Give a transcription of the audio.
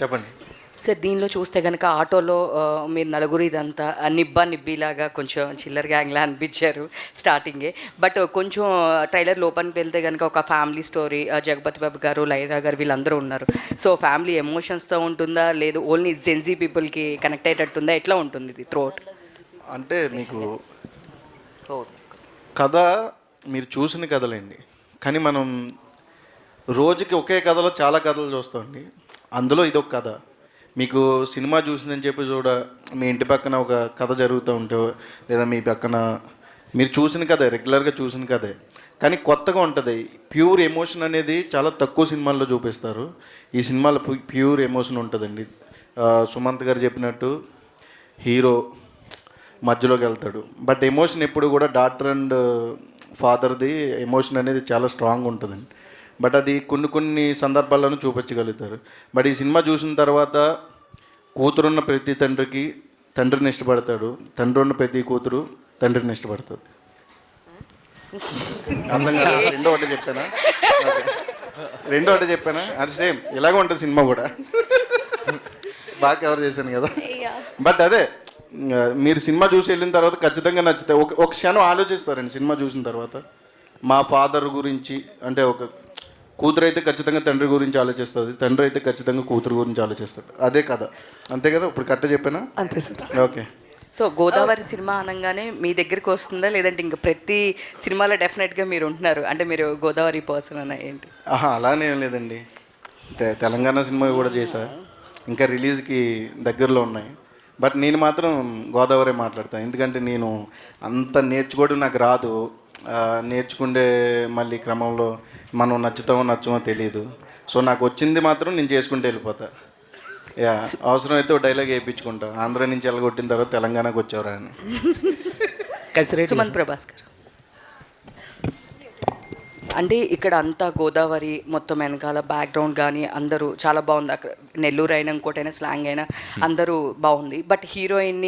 చెప్పండి. సార్ దీనిలో చూస్తే కనుక ఆటోలో మీరు నలుగురు ఇదంతా నిబ్బిలాగా కొంచెం చిల్లర గ్యాంగ్లా అనిపించారు స్టార్టింగే. బట్ కొంచెం ట్రైలర్ లోపలికి వెళ్తే కనుక ఒక ఫ్యామిలీ స్టోరీ, జగపతి బాబు గారు, లైరా గారు వీళ్ళందరూ ఉన్నారు. సో ఫ్యామిలీ ఎమోషన్స్తో ఉంటుందా, లేదు ఓన్లీ జెన్జీ పీపుల్కి కనెక్ట్ అయ్యేటట్టుందా, ఎట్లా ఉంటుంది ఇది త్రోట్? అంటే మీకు కథ మీరు చూసిన కథలేండి, కానీ మనం రోజుకి ఒకే కథలో చాలా కథలు చూస్తామండి. అందులో ఇదొక కథ. మీకు సినిమా చూసిందని చెప్పి మీ ఇంటి పక్కన ఒక కథ జరుగుతూ ఉంటే, లేదా మీ పక్కన మీరు చూసిన కథే, రెగ్యులర్గా చూసిన కథే, కానీ కొత్తగా ఉంటుంది. ప్యూర్ ఎమోషన్ అనేది చాలా తక్కువ సినిమాల్లో చూపిస్తారు. ఈ సినిమాలో ప్యూర్ ఎమోషన్ ఉంటుందండి. సుమంత్ గారు చెప్పినట్టు హీరో మధ్యలోకి వెళ్తాడు, బట్ ఎమోషన్ ఎప్పుడు కూడా డాటర్ అండ్ ఫాదర్ది ఎమోషన్ అనేది చాలా స్ట్రాంగ్ ఉంటుందండి. బట్ అది కొన్ని సందర్భాల్లోనూ చూపించగలుగుతారు. బట్ ఈ సినిమా చూసిన తర్వాత కూతురున్న ప్రతి తండ్రికి తండ్రిని ఇష్టపడతాడు, తండ్రి ఉన్న ప్రతి కూతురు తండ్రిని ఇష్టపడుతుంది. అందంగా రెండో ఒకటి చెప్పానా? అది సేమ్ ఇలాగ ఉంటుంది సినిమా కూడా. బాగా కవర్ చేశాను కదా. బట్ అదే మీరు సినిమా చూసి వెళ్ళిన తర్వాత ఖచ్చితంగా నచ్చితే ఒక క్షణం ఆలోచిస్తారండి. సినిమా చూసిన తర్వాత మా ఫాదర్ గురించి, అంటే ఒక కూతురు అయితే ఖచ్చితంగా తండ్రి గురించి ఆలోచిస్తుంది, తండ్రి అయితే ఖచ్చితంగా కూతురు గురించి ఆలోచిస్తాడు. అదే కదా, అంతే కదా? ఇప్పుడు కరెక్ట్ చెప్పానా? అంతే sir. Okay. So Godavari cinema అనగానే మీ దగ్గరికి వస్తుందా, లేదంటే ఇంకా ప్రతి సినిమాలో డెఫినెట్గా మీరు ఉంటున్నారు, అంటే మీరు గోదావరి పర్సన్ అన్న ఏంటి? అలానే ఏం లేదండి. తెలంగాణ సినిమా కూడా చేశా, ఇంకా రిలీజ్కి దగ్గరలో ఉన్నాయి. బట్ నేను మాత్రం గోదావరి మాట్లాడతాను, ఎందుకంటే నేను అంత నేర్చుకోవడం నాకు రాదు. నేర్చుకుంటే మళ్ళీ క్రమంలో మనం నచ్చమో తెలియదు. సో నాకు వచ్చింది మాత్రం నేను చేసుకుంటూ వెళ్ళిపోతా. అవసరమైతే ఒక డైలాగ్ వేయించుకుంటా, ఆంధ్ర నుంచి వెళ్ళగొట్టిన తర్వాత తెలంగాణకు వచ్చేవరా అని. సుమంత్ ప్రభాస్ గారు, అంటే ఇక్కడ అంతా గోదావరి మొత్తం వెనకాల బ్యాక్గ్రౌండ్ కానీ అందరూ చాలా బాగుంది. అక్కడ నెల్లూరు అయినా ఇంకోటైనా స్లాంగ్ అయినా అందరూ బాగుంది. బట్ హీరోయిన్ని